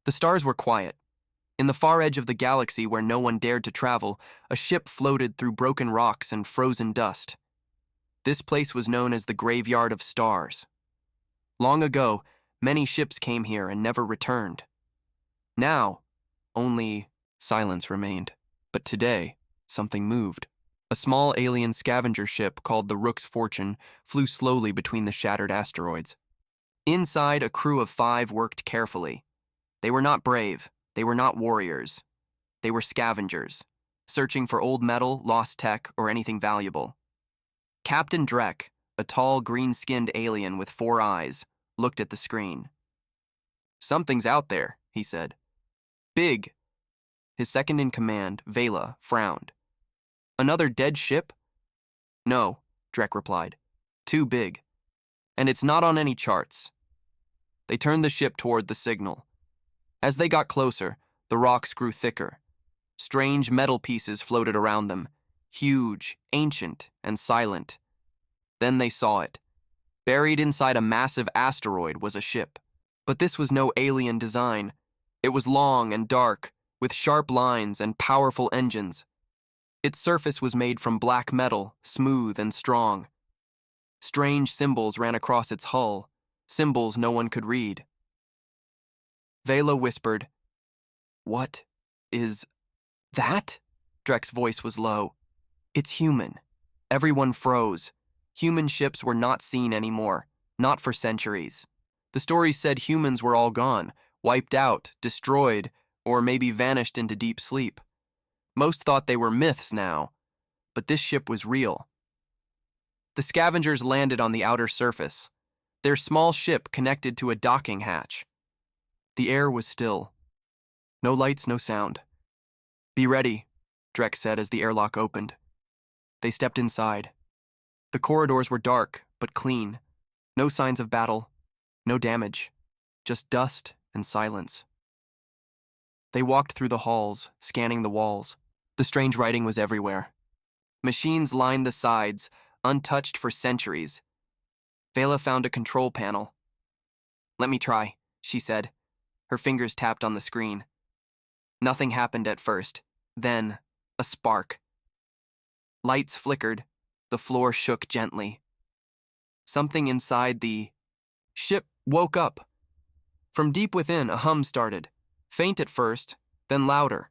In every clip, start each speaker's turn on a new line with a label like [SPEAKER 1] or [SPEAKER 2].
[SPEAKER 1] The stars were quiet. In the far edge of the galaxy where no one dared to travel, a ship floated through broken rocks and frozen dust. This place was known as the Graveyard of Stars. Long ago, many ships came here and never returned. Now, only silence remained. But today, something moved. A small alien scavenger ship called the Rook's Fortune flew slowly between the shattered asteroids. Inside, a crew of 5 worked carefully. They were not brave. They were not warriors. They were scavengers, searching for old metal, lost tech, or anything valuable. Captain Drek, a tall, green-skinned alien with 4 eyes, looked at the screen. "Something's out there," he said. "Big." His second-in-command, Vela, frowned. "Another dead ship?" "No," Drek replied. "Too big. And it's not on any charts." They turned the ship toward the signal. As they got closer, the rocks grew thicker. Strange metal pieces floated around them, huge, ancient, and silent. Then they saw it. Buried inside a massive asteroid was a ship. But this was no alien design. It was long and dark, with sharp lines and powerful engines. Its surface was made from black metal, smooth and strong. Strange symbols ran across its hull, symbols no one could read. Vela whispered, "What is that?" Drek's voice was low. "It's human." Everyone froze. Human ships were not seen anymore, not for centuries. The stories said humans were all gone, wiped out, destroyed, or maybe vanished into deep sleep. Most thought they were myths now, but this ship was real. The scavengers landed on the outer surface, their small ship connected to a docking hatch. The air was still. No lights, no sound. "Be ready," Drek said as the airlock opened. They stepped inside. The corridors were dark, but clean. No signs of battle, no damage, just dust and silence. They walked through the halls, scanning the walls. The strange writing was everywhere. Machines lined the sides, untouched for centuries. Vela found a control panel. "Let me try," she said. Her fingers tapped on the screen. Nothing happened at first. Then, a spark. Lights flickered. The floor shook gently. Something inside the ship woke up. From deep within, a hum started. Faint at first, then louder.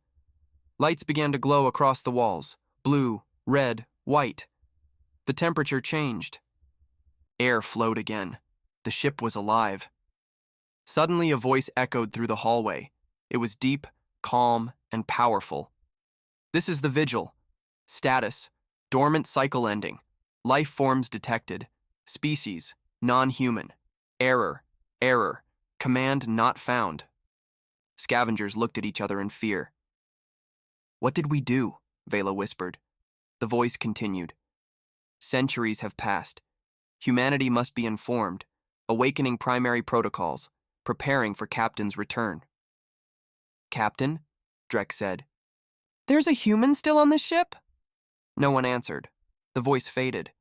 [SPEAKER 1] Lights began to glow across the walls. Blue, red, white. The temperature changed. Air flowed again. The ship was alive. Suddenly, a voice echoed through the hallway. It was deep, calm, and powerful. "This is the Vigil. Status: dormant cycle ending. Life forms detected. Species: non-human. Error. Command not found." Scavengers looked at each other in fear. "What did we do?" Vela whispered. The voice continued. "Centuries have passed. Humanity must be informed, awakening primary protocols, preparing for Captain's return." "Captain?" Drek said. "There's a human still on this ship?" No one answered. The voice faded.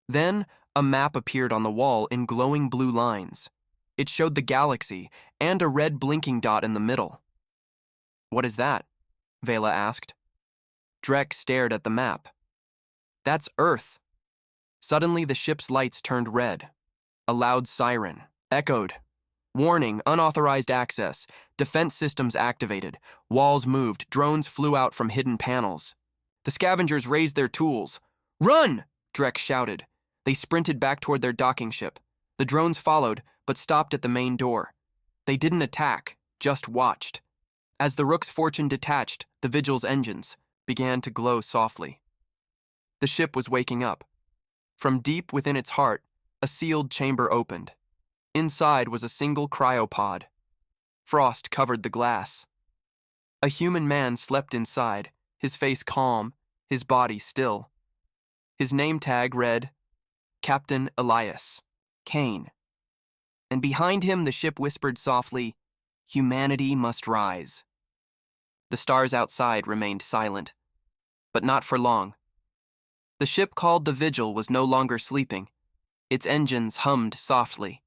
[SPEAKER 1] Then, a map appeared on the wall in glowing blue lines. It showed the galaxy and a red blinking dot in the middle. "What is that?" Vela asked. Drek stared at the map. "That's Earth." Suddenly, the ship's lights turned red. A loud siren echoed. "Warning, unauthorized access. Defense systems activated. Walls moved. Drones flew out from hidden panels." The scavengers raised their tools. "Run!" Drek shouted. They sprinted back toward their docking ship. The drones followed, but stopped at the main door. They didn't attack, just watched. As the Rook's Fortune detached, the Vigil's engines began to glow softly. The ship was waking up. From deep within its heart, a sealed chamber opened. Inside was a single cryopod. Frost covered the glass. A human man slept inside, his face calm, his body still. His name tag read, Captain Elias, Kane. And behind him the ship whispered softly, "Humanity must rise." The stars outside remained silent, but not for long. The ship called the Vigil was no longer sleeping. Its engines hummed softly.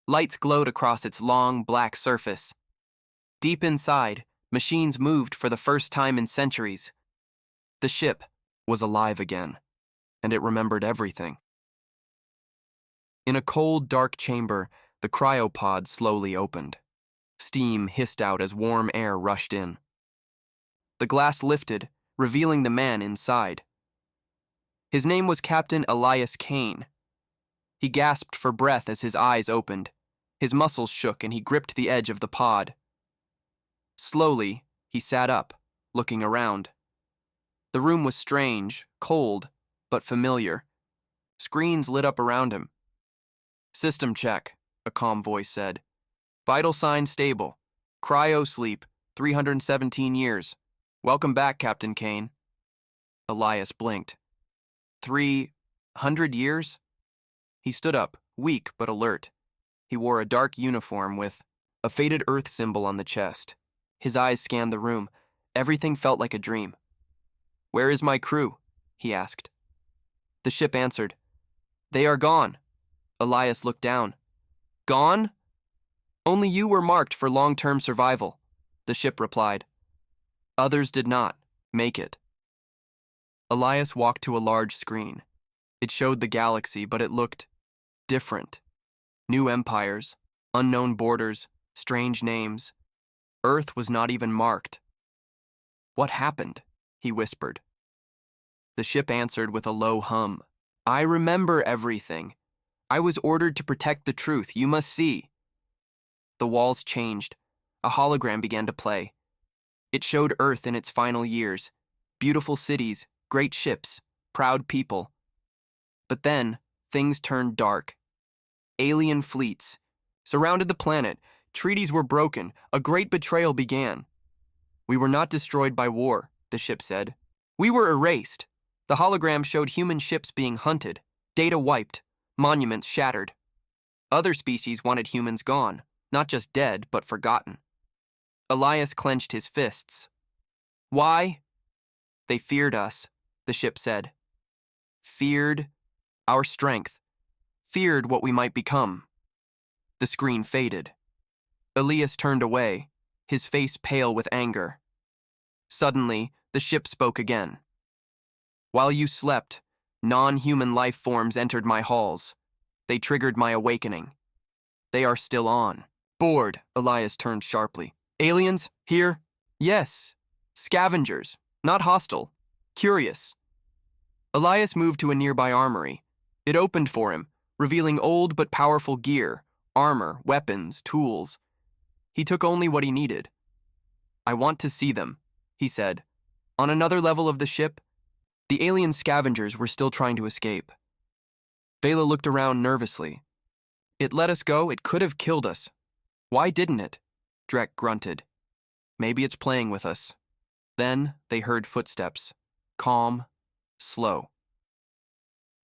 [SPEAKER 1] Lights glowed across its long, black surface. Deep inside, machines moved for the first time in centuries. The ship was alive again, and it remembered everything. In a cold, dark chamber, the cryopod slowly opened. Steam hissed out as warm air rushed in. The glass lifted, revealing the man inside. His name was Captain Elias Kane. He gasped for breath as his eyes opened. His muscles shook and he gripped the edge of the pod. Slowly, he sat up, looking around. The room was strange, cold, but familiar. Screens lit up around him. "System check," a calm voice said. "Vital signs stable. Cryo sleep, 317 years. Welcome back, Captain Kane." Elias blinked. 300 years? He stood up, weak but alert. He wore a dark uniform with a faded Earth symbol on the chest. His eyes scanned the room. Everything felt like a dream. "Where is my crew?" he asked. The ship answered, "They are gone." Elias looked down. "Gone? Only you were marked for long-term survival," the ship replied. "Others did not make it." Elias walked to a large screen. It showed the galaxy, but it looked different. New empires, unknown borders, strange names. Earth was not even marked. "What happened?" he whispered. The ship answered with a low hum. "I remember everything. I was ordered to protect the truth. You must see." The walls changed. A hologram began to play. It showed Earth in its final years. Beautiful cities, great ships, proud people. But then, things turned dark. Alien fleets surrounded the planet. Treaties were broken. A great betrayal began. "We were not destroyed by war," the ship said. "We were erased." The hologram showed human ships being hunted, data wiped, monuments shattered. Other species wanted humans gone, not just dead, but forgotten. Elias clenched his fists. "Why?" "They feared us," the ship said. "Feared our strength. Feared what we might become." The screen faded. Elias turned away, his face pale with anger. Suddenly, the ship spoke again. "While you slept, non-human life forms entered my halls. They triggered my awakening. They are still on." Bored, Elias turned sharply. "Aliens? Here?" "Yes. Scavengers. Not hostile. Curious." Elias moved to a nearby armory. It opened for him, revealing old but powerful gear, armor, weapons, tools. He took only what he needed. "I want to see them," he said. On another level of the ship, the alien scavengers were still trying to escape. Vela looked around nervously. "It let us go. It could have killed us." "Why didn't it?" Drek grunted. "Maybe it's playing with us." Then they heard footsteps. Calm, slow.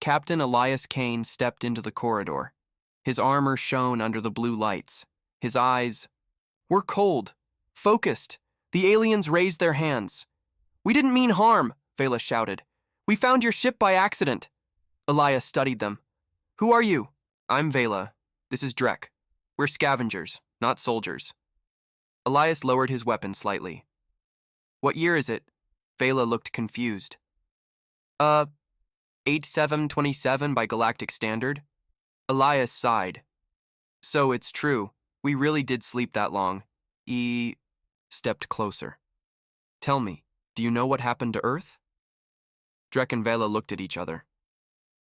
[SPEAKER 1] Captain Elias Kane stepped into the corridor. His armor shone under the blue lights. His eyes were cold, focused. The aliens raised their hands. "We didn't mean harm," Vela shouted. "We found your ship by accident." Elias studied them. "Who are you?" "I'm Vela. This is Drek. We're scavengers, not soldiers." Elias lowered his weapon slightly. "What year is it?" Vela looked confused. 8727 by galactic standard." Elias sighed. "So it's true. We really did sleep that long." He stepped closer. "Tell me, do you know what happened to Earth?" Drek and Vela looked at each other.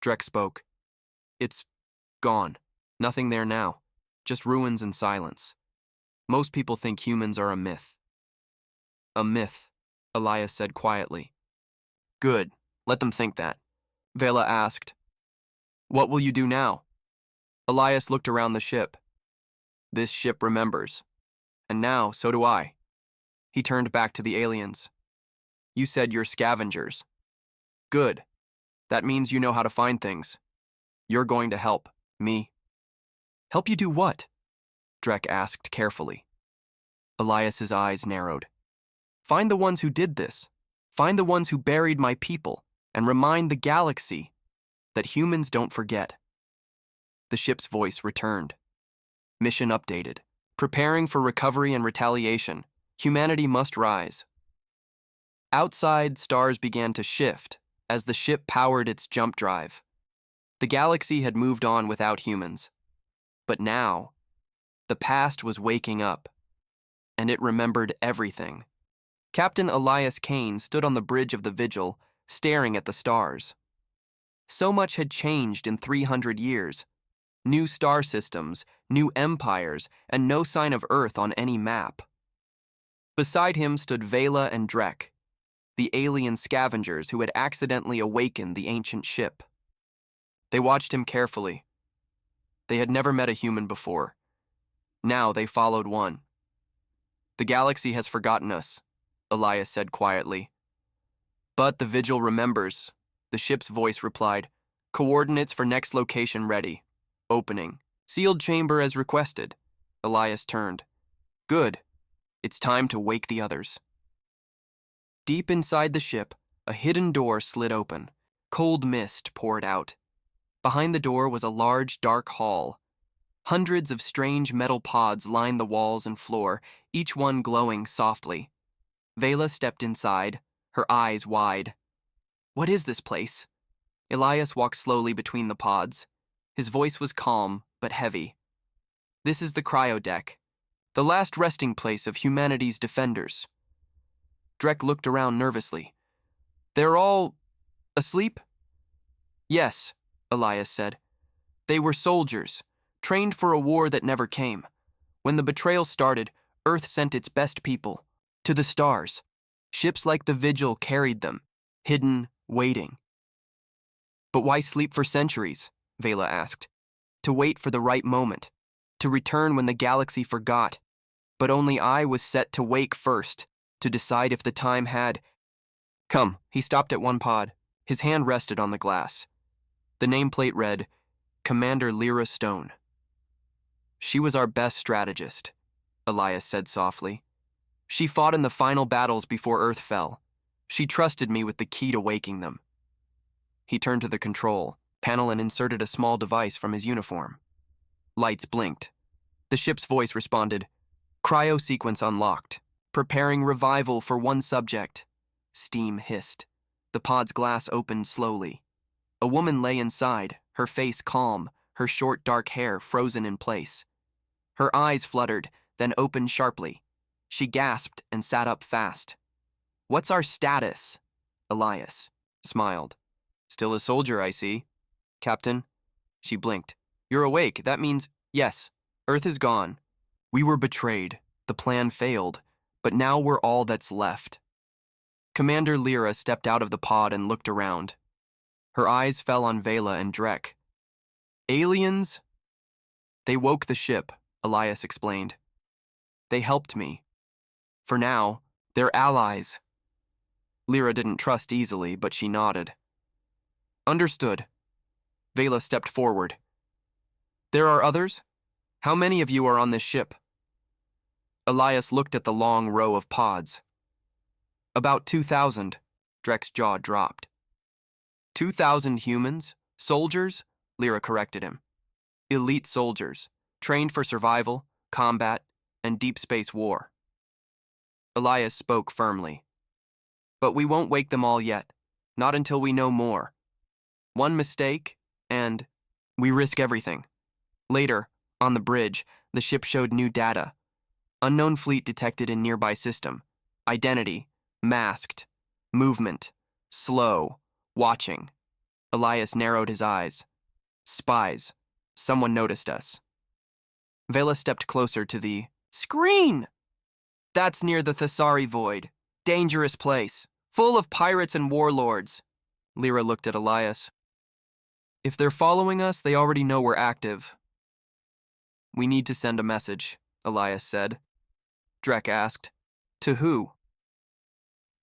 [SPEAKER 1] Drek spoke. "It's gone. Nothing there now. Just ruins and silence. Most people think humans are a myth." "A myth," Elias said quietly. "Good. Let them think that." Vela asked, "What will you do now?" Elias looked around the ship. "This ship remembers. And now, so do I." He turned back to the aliens. "You said you're scavengers. Good. That means you know how to find things. You're going to help me." "Help you do what?" Drek asked carefully. Elias's eyes narrowed. "Find the ones who did this. Find the ones who buried my people, and remind the galaxy that humans don't forget." The ship's voice returned. "Mission updated. Preparing for recovery and retaliation, humanity must rise. Outside, stars began to shift as the ship powered its jump drive. The galaxy had moved on without humans. But now, the past was waking up, and it remembered everything. Captain Elias Kane stood on the bridge of the Vigil, staring at the stars. So much had changed in 300 years. New star systems, new empires, and no sign of Earth on any map. Beside him stood Vela and Drek, the alien scavengers who had accidentally awakened the ancient ship. They watched him carefully. They had never met a human before. Now they followed one. "The galaxy has forgotten us," Elias said quietly. "But the Vigil remembers," the ship's voice replied. "Coordinates for next location ready. Opening. Sealed chamber as requested." Elias turned. "Good. It's time to wake the others." Deep inside the ship, a hidden door slid open. Cold mist poured out. Behind the door was a large, dark hall. Hundreds of strange metal pods lined the walls and floor, each one glowing softly. Vela stepped inside, her eyes wide. "What is this place?" Elias walked slowly between the pods. His voice was calm, but heavy. "This is the cryodeck, the last resting place of humanity's defenders." Drek looked around nervously. "They're all asleep?" "Yes," Elias said. "They were soldiers, trained for a war that never came. When the betrayal started, Earth sent its best people to the stars. Ships like the Vigil carried them, hidden, waiting." "But why sleep for centuries?" Vela asked. "To wait for the right moment, to return when the galaxy forgot. But only I was set to wake first, to decide if the time had..." "Come," he stopped at one pod. His hand rested on the glass. The nameplate read, "Commander Lyra Stone." "She was our best strategist," Elias said softly. "She fought in the final battles before Earth fell. She trusted me with the key to waking them." He turned to the control panel and inserted a small device from his uniform. Lights blinked. The ship's voice responded, "Cryo sequence unlocked. Preparing revival for one subject." Steam hissed. The pod's glass opened slowly. A woman lay inside, her face calm, her short dark hair frozen in place. Her eyes fluttered, then opened sharply. She gasped and sat up fast. "What's our status?" Elias smiled. "Still a soldier, I see." "Captain?" She blinked. "You're awake. That means, yes, Earth is gone. We were betrayed. The plan failed. But now we're all that's left." Commander Lyra stepped out of the pod and looked around. Her eyes fell on Vela and Drek. "Aliens?" "They woke the ship," Elias explained. "They helped me. For now, they're allies." Lyra didn't trust easily, but she nodded. "Understood." Vela stepped forward. "There are others? How many of you are on this ship?" Elias looked at the long row of pods. "About 2,000, Drek's jaw dropped. 2,000 humans? Soldiers? Lyra corrected him. Elite soldiers, trained for survival, combat, and deep space war. Elias spoke firmly. "But we won't wake them all yet, not until we know more. One mistake, and we risk everything." Later, on the bridge, the ship showed new data. Unknown fleet detected in nearby system. Identity, masked. Movement, slow, watching. Elias narrowed his eyes. "Spies. Someone noticed us." Vela stepped closer to the screen. "That's near the Thessari Void. Dangerous place. Full of pirates and warlords." Lyra looked at Elias. "If they're following us, they already know we're active." "We need to send a message," Elias said. Drek asked, "To who?"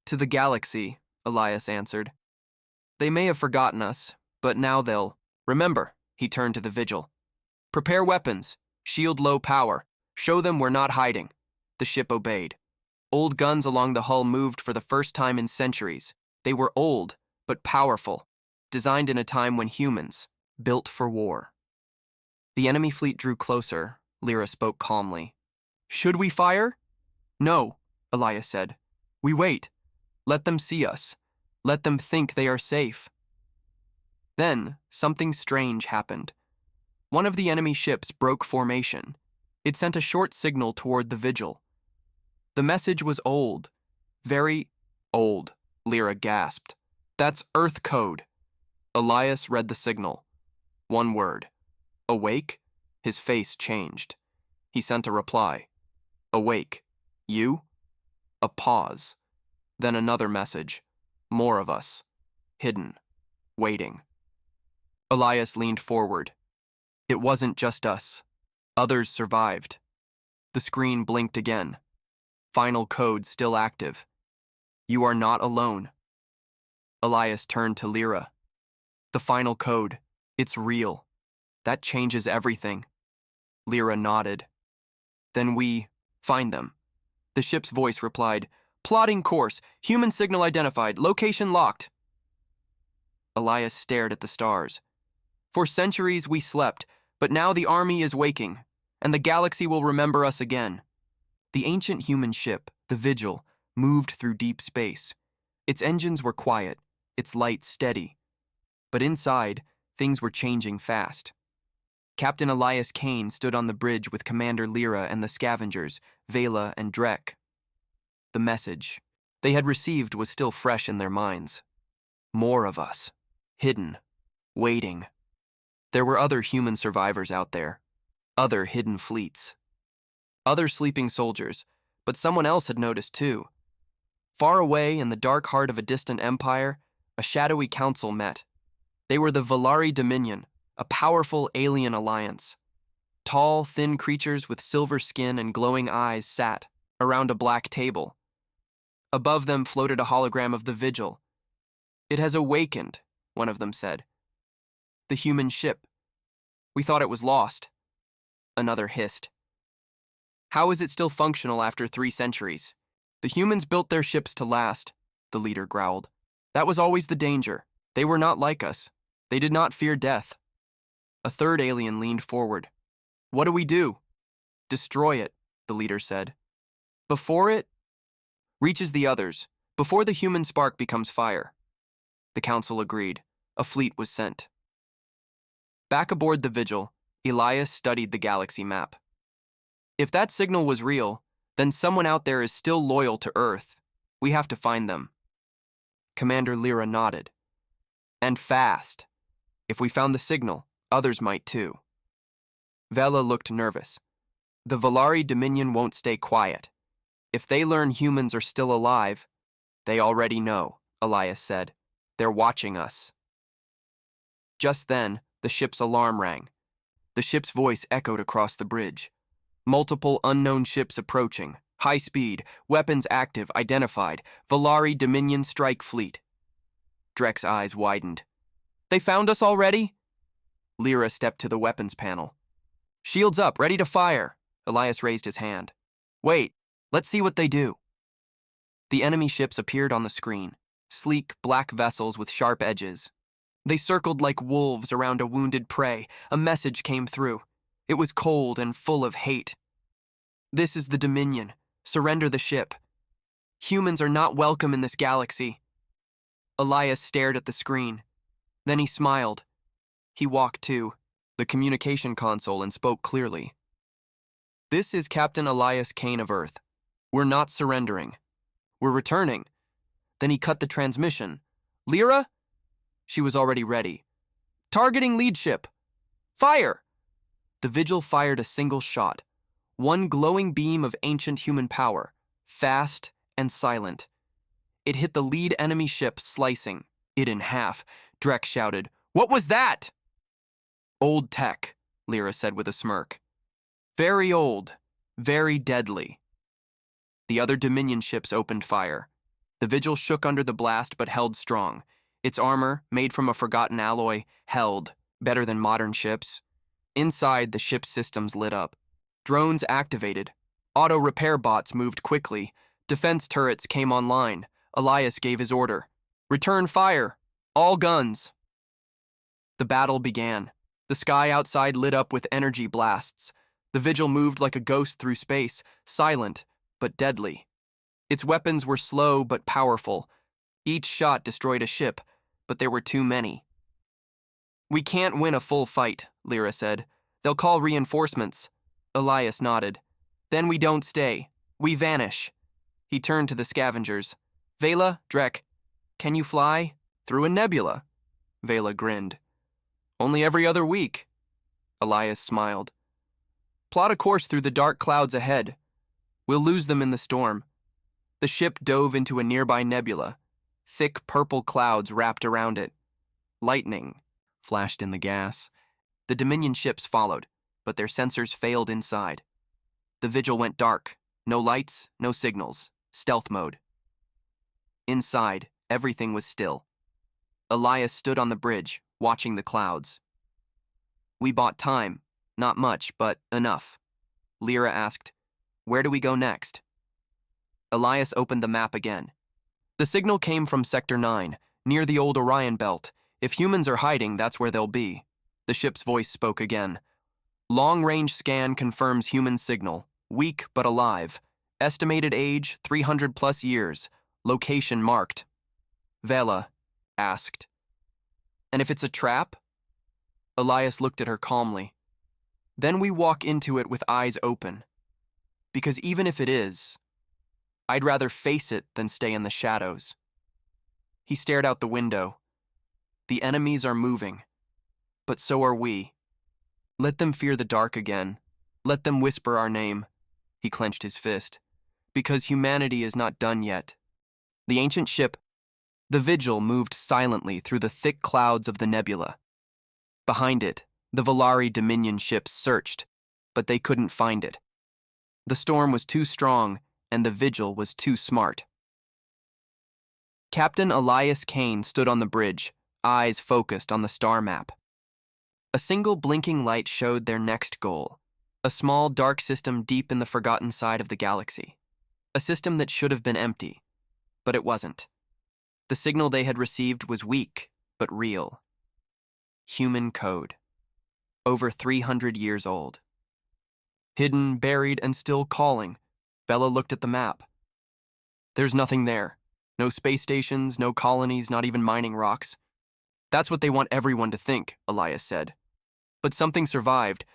[SPEAKER 1] "To the galaxy," Elias answered. "They may have forgotten us, but now they'll remember." He turned to the Vigil. "Prepare weapons. Shield low power. Show them we're not hiding." The ship obeyed. Old guns along the hull moved for the first time in centuries. They were old, but powerful, designed in a time when humans, built for war. The enemy fleet drew closer. Lyra spoke calmly. Should we fire? No, Elias said. We wait. Let them see us. Let them think they are safe. Then, something strange happened. One of the enemy ships broke formation. It sent a short signal toward the Vigil. The message was old. Very old, Lyra gasped. That's Earth code. Elias read the signal. One word. Awake? His face changed. He sent a reply. Awake. You? A pause. Then another message. More of us. Hidden. Waiting. Elias leaned forward. It wasn't just us. Others survived. The screen blinked again. Final code still active. You are not alone. Elias turned to Lyra. The final code. It's real. That changes everything. Lyra nodded. Then we find them. The ship's voice replied, Plotting course. Human signal identified. Location locked. Elias stared at the stars. For centuries we slept, but now the army is waking, and the galaxy will remember us again. The ancient human ship, the Vigil, moved through deep space. Its engines were quiet, its light steady. But inside, things were changing fast. Captain Elias Kane stood on the bridge with Commander Lyra and the scavengers, Vela and Drek. The message they had received was still fresh in their minds. More of us. Hidden. Waiting. There were other human survivors out there. Other hidden fleets. Other sleeping soldiers, but someone else had noticed too. Far away in the dark heart of a distant empire, a shadowy council met. They were the Volari Dominion, a powerful alien alliance. Tall, thin creatures with silver skin and glowing eyes sat around a black table. Above them floated a hologram of the Vigil. It has awakened, one of them said. The human ship. We thought it was lost. Another hissed. How is it still functional after 3 centuries? The humans built their ships to last, the leader growled. That was always the danger. They were not like us. They did not fear death. A third alien leaned forward. What do we do? Destroy it, the leader said. Before it reaches the others, before the human spark becomes fire. The council agreed. A fleet was sent. Back aboard the Vigil, Elias studied the galaxy map. If that signal was real, then someone out there is still loyal to Earth. We have to find them. Commander Lyra nodded. And fast. If we found the signal, others might too. Vela looked nervous. The Volari Dominion won't stay quiet. If they learn humans are still alive, they already know, Elias said. They're watching us. Just then, the ship's alarm rang. The ship's voice echoed across the bridge. Multiple unknown ships approaching. High speed, weapons active, identified. Volari Dominion strike fleet. Drek's eyes widened. They found us already? Lyra stepped to the weapons panel. Shields up, ready to fire. Elias raised his hand. Wait, let's see what they do. The enemy ships appeared on the screen. Sleek, black vessels with sharp edges. They circled like wolves around a wounded prey. A message came through. It was cold and full of hate. This is the Dominion. Surrender the ship. Humans are not welcome in this galaxy. Elias stared at the screen. Then he smiled. He walked to the communication console and spoke clearly. This is Captain Elias Kane of Earth. We're not surrendering. We're returning. Then he cut the transmission. Lyra? She was already ready. Targeting lead ship. Fire! The Vigil fired a single shot. One glowing beam of ancient human power, fast and silent. It hit the lead enemy ship, slicing it in half. Drek shouted, What was that? Old tech, Lyra said with a smirk. Very old, very deadly. The other Dominion ships opened fire. The Vigil shook under the blast but held strong. Its armor, made from a forgotten alloy, held, better than modern ships. Inside, the ship's systems lit up. Drones activated. Auto repair bots moved quickly. Defense turrets came online. Elias gave his order. Return fire. All guns. The battle began. The sky outside lit up with energy blasts. The Vigil moved like a ghost through space, silent but deadly. Its weapons were slow but powerful. Each shot destroyed a ship, but there were too many. "We can't win a full fight," Lyra said. "They'll call reinforcements." Elias nodded. "Then we don't stay. We vanish." He turned to the scavengers. "Vela, Drek, can you fly?" "Through a nebula." Vela grinned. "Only every other week." Elias smiled. "Plot a course through the dark clouds ahead. We'll lose them in the storm." The ship dove into a nearby nebula. Thick purple clouds wrapped around it. Lightning flashed in the gas. The Dominion ships followed, but their sensors failed inside. The Vigil went dark. No lights, no signals. Stealth mode. Inside, everything was still. Elias stood on the bridge, watching the clouds. "We bought time. Not much, but enough." Lyra asked, "Where do we go next?" Elias opened the map again. The signal came from Sector 9, near the old Orion belt. "If humans are hiding, that's where they'll be." The ship's voice spoke again. "Long-range scan confirms human signal. Weak but alive. Estimated age, 300+ years. Location marked." Vela asked, "And if it's a trap?" Elias looked at her calmly. "Then we walk into it with eyes open. Because even if it is, I'd rather face it than stay in the shadows." He stared out the window. "The enemies are moving, but so are we. Let them fear the dark again. Let them whisper our name." He clenched his fist. "Because humanity is not done yet." The ancient ship, the Vigil, moved silently through the thick clouds of the nebula. Behind it, the Volari Dominion ships searched, but they couldn't find it. The storm was too strong, and the Vigil was too smart. Captain Elias Kane stood on the bridge, eyes focused on the star map. A single blinking light showed their next goal, a small dark system deep in the forgotten side of the galaxy. A system that should have been empty, but it wasn't. The signal they had received was weak, but real. Human code. Over 300 years old. Hidden, buried, and still calling. Bella looked at the map. There's nothing there. No space stations, no colonies, not even mining rocks. "That's what they want everyone to think," Elias said. "But something survived.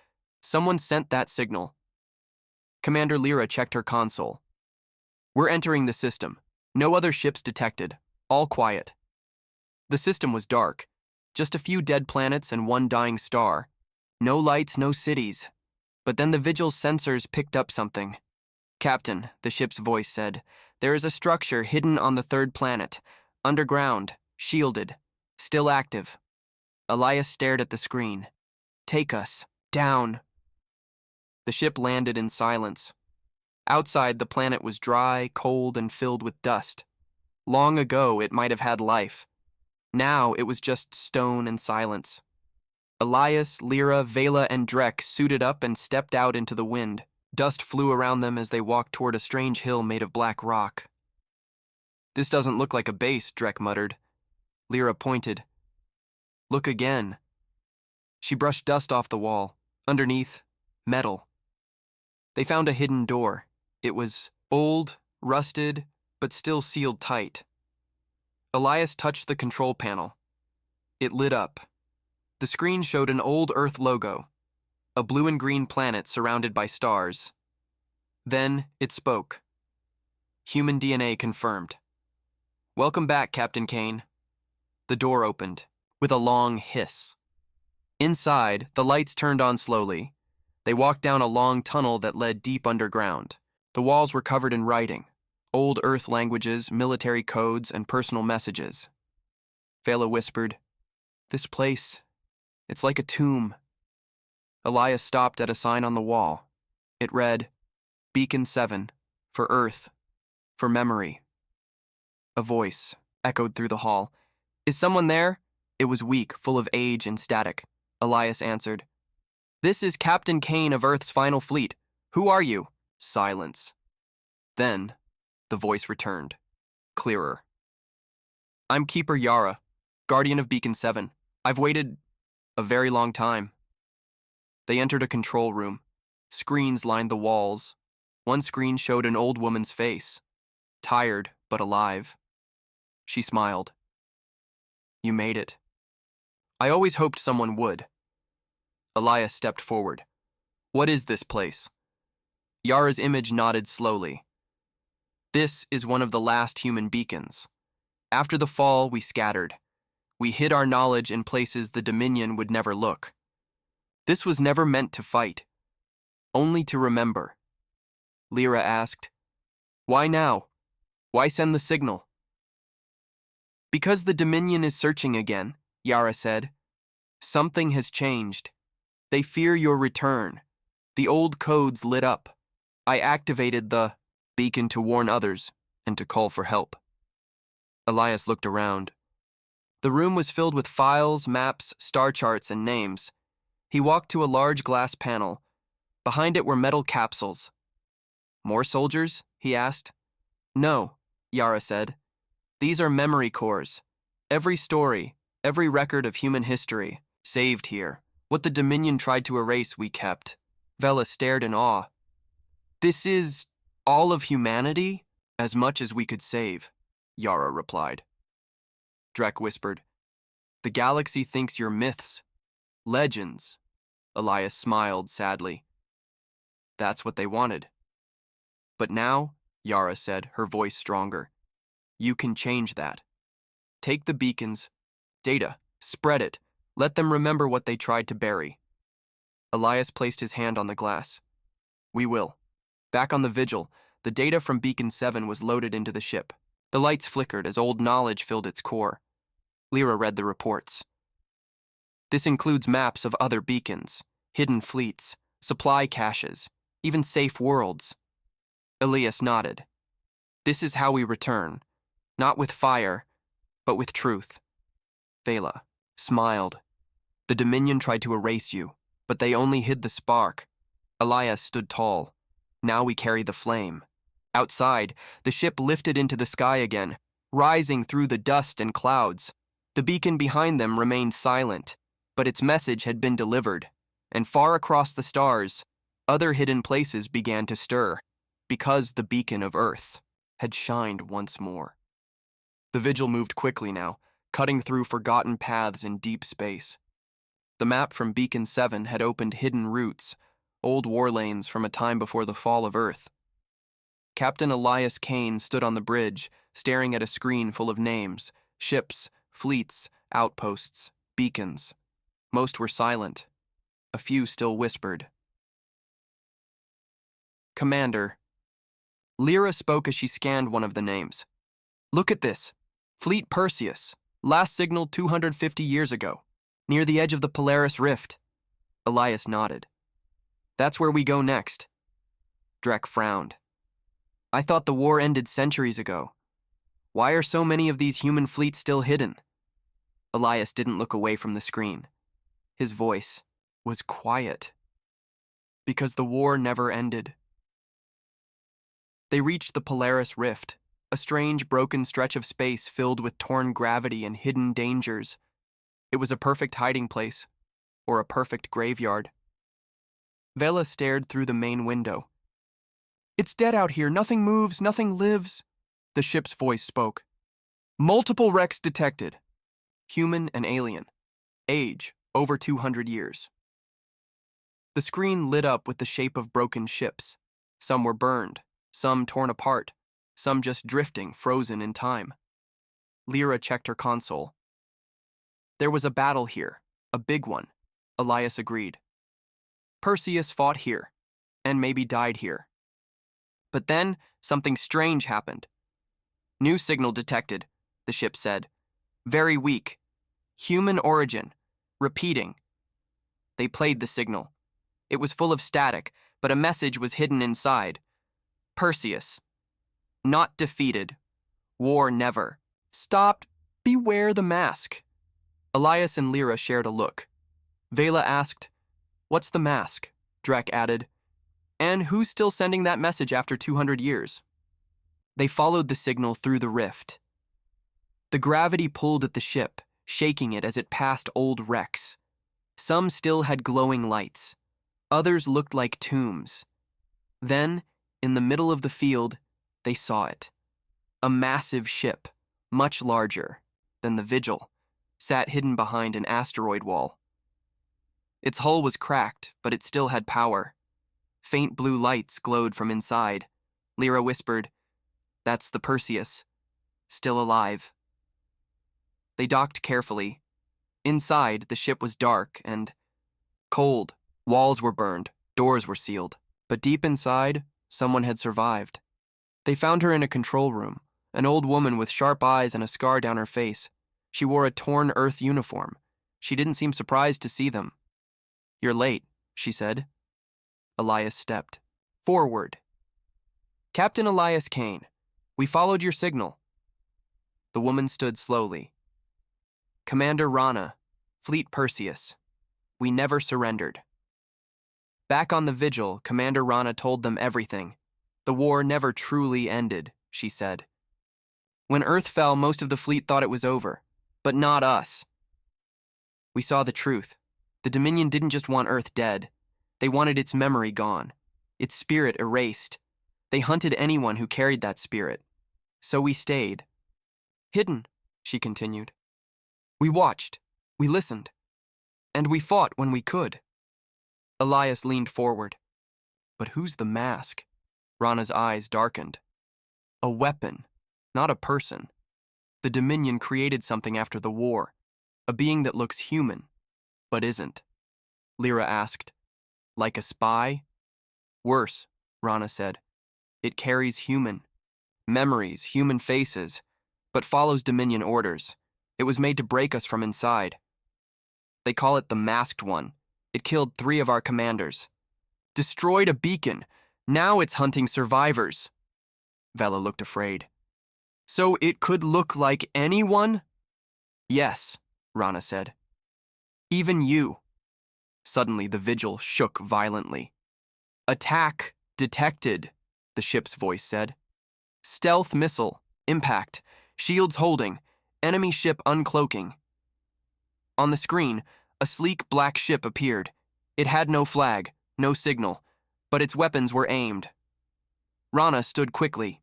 [SPEAKER 1] Someone sent that signal." Commander Lyra checked her console. "We're entering the system. No other ships detected. All quiet." The system was dark. Just a few dead planets and one dying star. No lights, no cities. But then the Vigil's sensors picked up something. "Captain," the ship's voice said, "there is a structure hidden on the third planet. Underground, shielded, still active." Elias stared at the screen. "Take us. Down." The ship landed in silence. Outside, the planet was dry, cold, and filled with dust. Long ago, it might have had life. Now, it was just stone and silence. Elias, Lyra, Vela, and Drek suited up and stepped out into the wind. Dust flew around them as they walked toward a strange hill made of black rock. "This doesn't look like a base," Drek muttered. Lyra pointed. "Look again." She brushed dust off the wall. Underneath, metal. They found a hidden door. It was old, rusted, but still sealed tight. Elias touched the control panel. It lit up. The screen showed an old Earth logo, a blue and green planet surrounded by stars. Then it spoke. Human DNA confirmed. "Welcome back, Captain Kane." The door opened, with a long hiss. Inside, the lights turned on slowly. They walked down a long tunnel that led deep underground. The walls were covered in writing, old Earth languages, military codes, and personal messages. Vela whispered, "This place, it's like a tomb." Elias stopped at a sign on the wall. It read, "Beacon 7, for Earth, for memory." A voice echoed through the hall. "Is someone there?" It was weak, full of age and static. Elias answered, "This is Captain Kane of Earth's final fleet. Who are you?" Silence. Then, the voice returned, clearer. "I'm Keeper Yara, Guardian of Beacon 7. I've waited a very long time." They entered a control room. Screens lined the walls. One screen showed an old woman's face, tired but alive. She smiled. You made it. I always hoped someone would. Elias stepped forward. What is this place? Yara's image nodded slowly. This is one of the last human beacons. After the fall, we scattered. We hid our knowledge in places the Dominion would never look. This was never meant to fight, only to remember. Lyra asked, Why now? Why send the signal? Because the Dominion is searching again, Yara said. Something has changed. They fear your return. The old codes lit up. I activated the beacon to warn others and to call for help. Elias looked around. The room was filled with files, maps, star charts, and names. He walked to a large glass panel. Behind it were metal capsules. More soldiers? He asked. No, Yara said. These are memory cores. Every story, every record of human history, saved here. What the Dominion tried to erase, we kept. Vela stared in awe. This is all of humanity? As much as we could save, Yara replied. Drek whispered. The galaxy thinks you're myths, legends. Elias smiled sadly. That's what they wanted. But now, Yara said, her voice stronger, you can change that. Take the beacons, data, spread it, let them remember what they tried to bury. Elias placed his hand on the glass. We will. Back on the Vigil, the data from Beacon 7 was loaded into the ship. The lights flickered as old knowledge filled its core. Lyra read the reports. This includes maps of other beacons, hidden fleets, supply caches, even safe worlds. Elias nodded. This is how we return, not with fire, but with truth. Vela smiled. The Dominion tried to erase you, but they only hid the spark. Elias stood tall. Now we carry the flame. Outside, the ship lifted into the sky again, rising through the dust and clouds. The beacon behind them remained silent, but its message had been delivered, and far across the stars, other hidden places began to stir, because the beacon of Earth had shined once more. The Vigil moved quickly now, cutting through forgotten paths in deep space. The map from Beacon 7 had opened hidden routes, old war lanes from a time before the fall of Earth. Captain Elias Kane stood on the bridge, staring at a screen full of names, ships, fleets, outposts, beacons. Most were silent. A few still whispered. Commander. Lyra spoke as she scanned one of the names. Look at this. Fleet Perseus, last signaled 250 years ago, near the edge of the Polaris Rift. Elias nodded. That's where we go next. Drek frowned. I thought the war ended centuries ago. Why are so many of these human fleets still hidden? Elias didn't look away from the screen. His voice was quiet. Because the war never ended. They reached the Polaris Rift, a strange broken stretch of space filled with torn gravity and hidden dangers. It was a perfect hiding place, or a perfect graveyard. Vela stared through the main window. It's dead out here, nothing moves, nothing lives, the ship's voice spoke. Multiple wrecks detected. Human and alien. Age, over 200 years. The screen lit up with the shape of broken ships. Some were burned, some torn apart, some just drifting, frozen in time. Lyra checked her console. There was a battle here, a big one, Elias agreed. Perseus fought here, and maybe died here. But then, something strange happened. New signal detected, the ship said. Very weak. Human origin. Repeating. They played the signal. It was full of static, but a message was hidden inside. Perseus. Not defeated. War never. Stopped. Beware the mask. Elias and Lyra shared a look. Vela asked, What's the mask? Drek added. And who's still sending that message after 200 years? They followed the signal through the rift. The gravity pulled at the ship, shaking it as it passed old wrecks. Some still had glowing lights. Others looked like tombs. Then, in the middle of the field, they saw it. A massive ship, much larger than the Vigil, sat hidden behind an asteroid wall. Its hull was cracked, but it still had power. Faint blue lights glowed from inside. Lyra whispered, "That's the Perseus, still alive." They docked carefully. Inside, the ship was dark and cold. Walls were burned, doors were sealed. But deep inside, someone had survived. They found her in a control room, an old woman with sharp eyes and a scar down her face. She wore a torn Earth uniform. She didn't seem surprised to see them. "You're late," she said. Elias stepped forward. "Captain Elias Kane, we followed your signal." The woman stood slowly. "Commander Rana, Fleet Perseus. We never surrendered." Back on the Vigil, Commander Rana told them everything. "The war never truly ended," she said. "When Earth fell, most of the fleet thought it was over, but not us. We saw the truth. The Dominion didn't just want Earth dead. They wanted its memory gone, its spirit erased. They hunted anyone who carried that spirit. So we stayed. Hidden," she continued. "We watched, we listened, and we fought when we could." Elias leaned forward. "But who's the mask?" Rana's eyes darkened. "A weapon, not a person. The Dominion created something after the war, a being that looks human, but isn't." Lyra asked, "Like a spy?" "Worse," Rana said. "It carries human memories, human faces, but follows Dominion orders. It was made to break us from inside. They call it the Masked One. It killed 3 of our commanders. Destroyed a beacon. Now it's hunting survivors." Vela looked afraid. "So it could look like anyone?" "Yes," Rana said. "Even you." Suddenly, the Vigil shook violently. "Attack detected," the ship's voice said. "Stealth missile, impact, shields holding, enemy ship uncloaking." On the screen, a sleek black ship appeared. It had no flag, no signal, but its weapons were aimed. Rana stood quickly.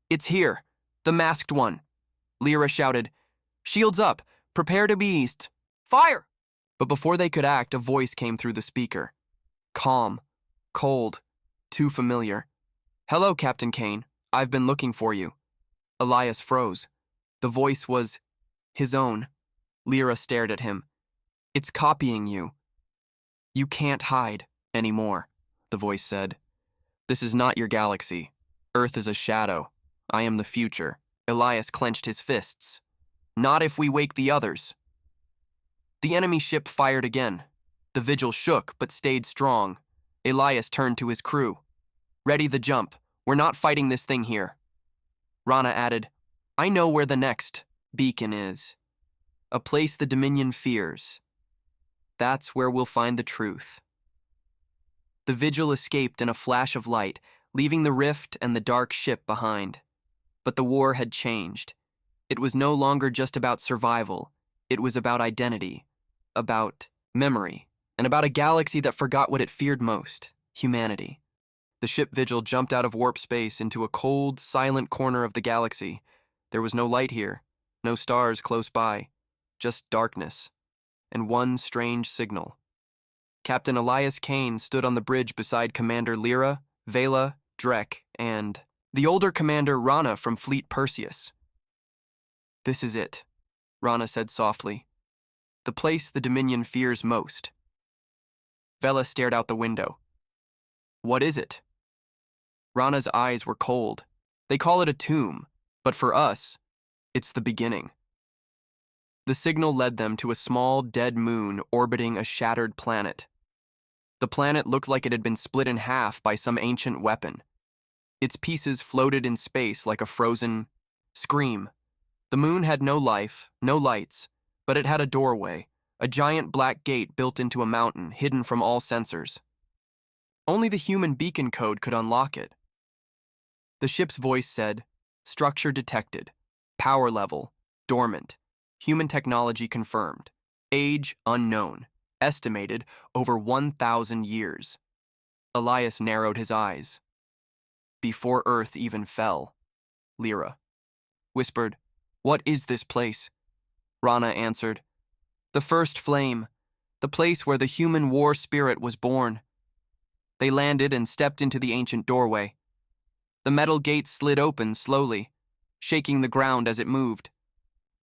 [SPEAKER 1] "It's here, the Masked One." Lyra shouted, "Shields up, prepare to be east. Fire!" But before they could act, a voice came through the speaker. Calm, cold, too familiar. "Hello, Captain Kane. I've been looking for you." Elias froze. The voice was his own. Lyra stared at him. "It's copying you." "You can't hide anymore," the voice said. "This is not your galaxy. Earth is a shadow. I am the future." Elias clenched his fists. "Not if we wake the others." The enemy ship fired again. The Vigil shook but stayed strong. Elias turned to his crew. "Ready the jump. We're not fighting this thing here." Rana added, "I know where the next beacon is. A place the Dominion fears. That's where we'll find the truth." The Vigil escaped in a flash of light, leaving the rift and the dark ship behind. But the war had changed. It was no longer just about survival. It was about identity, about memory, and about a galaxy that forgot what it feared most, humanity. The ship Vigil jumped out of warp space into a cold, silent corner of the galaxy. There was no light here, no stars close by, just darkness, and one strange signal. Captain Elias Kane stood on the bridge beside Commander Lyra, Vela, Drek, and the older Commander Rana from Fleet Perseus. "This is it," Rana said softly. "The place the Dominion fears most." Vela stared out the window. "What is it?" Rana's eyes were cold. "They call it a tomb, but for us, it's the beginning." The signal led them to a small, dead moon orbiting a shattered planet. The planet looked like it had been split in half by some ancient weapon. Its pieces floated in space like a frozen scream. The moon had no life, no lights, but it had a doorway, a giant black gate built into a mountain, hidden from all sensors. Only the human beacon code could unlock it. The ship's voice said, "Structure detected. Power level, dormant. Human technology confirmed. Age unknown. estimated over 1,000 years. Elias narrowed his eyes. Before Earth even fell, Lyra whispered, "What is this place?" Rana answered, "The first flame, the place where the human war spirit was born." They landed and stepped into the ancient doorway. The metal gate slid open slowly, shaking the ground as it moved.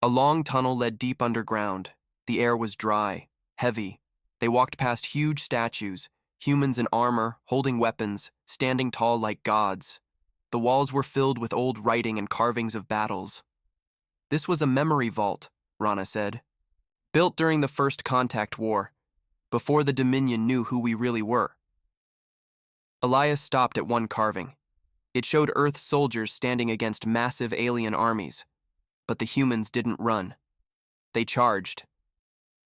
[SPEAKER 1] A long tunnel led deep underground. The air was dry, heavy. They walked past huge statues, humans in armor, holding weapons, standing tall like gods. The walls were filled with old writing and carvings of battles. "This was a memory vault," Rana said. "Built during the First Contact War, before the Dominion knew who we really were." Elias stopped at one carving. It showed Earth's soldiers standing against massive alien armies. But the humans didn't run. They charged.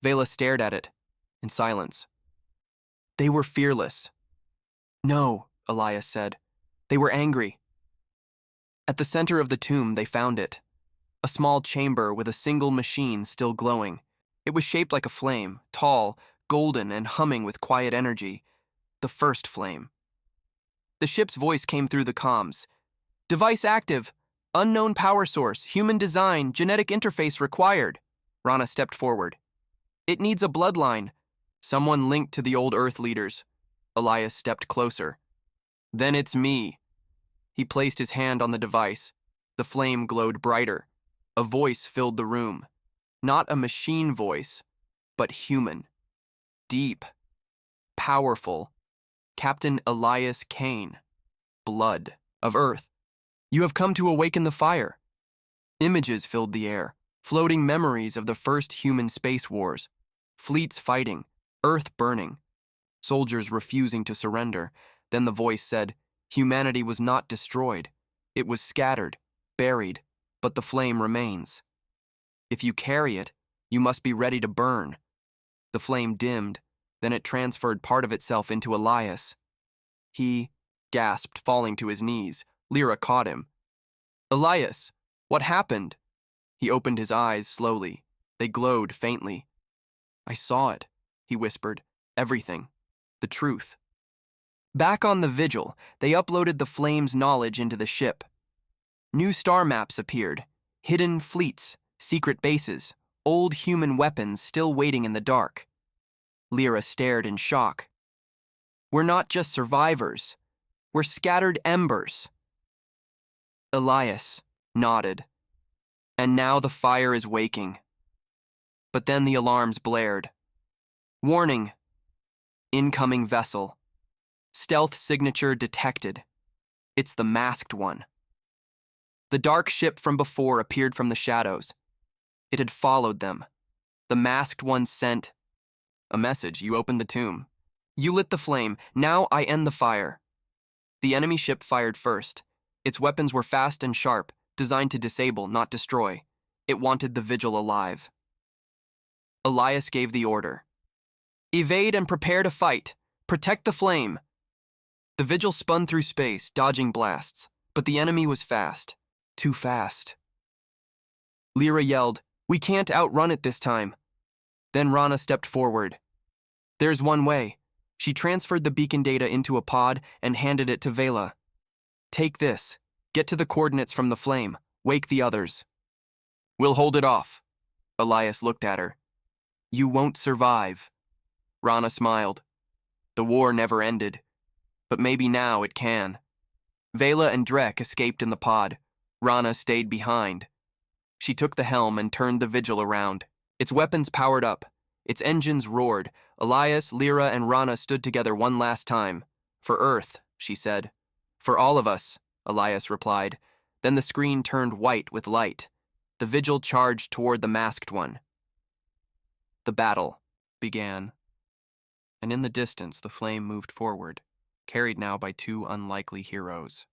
[SPEAKER 1] Vela stared at it, in silence. "They were fearless." "No," Elias said. "They were angry." At the center of the tomb, they found it. A small chamber with a single machine still glowing. It was shaped like a flame, tall, golden, and humming with quiet energy. The first flame. The ship's voice came through the comms. "Device active. Unknown power source, human design, genetic interface required." Rana stepped forward. "It needs a bloodline. Someone linked to the old Earth leaders." Elias stepped closer. "Then it's me." He placed his hand on the device. The flame glowed brighter. A voice filled the room. Not a machine voice, but human. Deep. Powerful. Captain Elias Kane. Blood of Earth. "You have come to awaken the fire." Images filled the air, floating memories of the first human space wars. Fleets fighting, Earth burning, soldiers refusing to surrender. Then the voice said, "Humanity was not destroyed. It was scattered, buried, but the flame remains. If you carry it, you must be ready to burn." The flame dimmed, then it transferred part of itself into Elias. He gasped, falling to his knees. Lyra caught him. "Elias, what happened?" He opened his eyes slowly. They glowed faintly. "I saw it," he whispered. "Everything. The truth." Back on the Vigil, they uploaded the flame's knowledge into the ship. New star maps appeared. Hidden fleets, secret bases, old human weapons still waiting in the dark. Lyra stared in shock. "We're not just survivors. We're scattered embers." Elias nodded. "And now the fire is waking." But then the alarms blared. "Warning. Incoming vessel. Stealth signature detected. It's the masked one." The dark ship from before appeared from the shadows. It had followed them. The masked one sent a message. "You opened the tomb. You lit the flame. Now I end the fire." The enemy ship fired first. Its weapons were fast and sharp, designed to disable, not destroy. It wanted the Vigil alive. Elias gave the order. "Evade and prepare to fight. Protect the flame." The Vigil spun through space, dodging blasts, but the enemy was fast. Too fast. Lyra yelled, "We can't outrun it this time." Then Rana stepped forward. "There's one way." She transferred the beacon data into a pod and handed it to Vela. "Take this. Get to the coordinates from the flame. Wake the others." "We'll hold it off." Elias looked at her. "You won't survive." Rana smiled. "The war never ended. But maybe now it can." Vela and Drek escaped in the pod. Rana stayed behind. She took the helm and turned the Vigil around. Its weapons powered up. Its engines roared. Elias, Lyra, and Rana stood together one last time. "For Earth," she said. "For all of us," Elias replied. Then the screen turned white with light. The Vigil charged toward the masked one. The battle began. And in the distance, the flame moved forward, carried now by two unlikely heroes.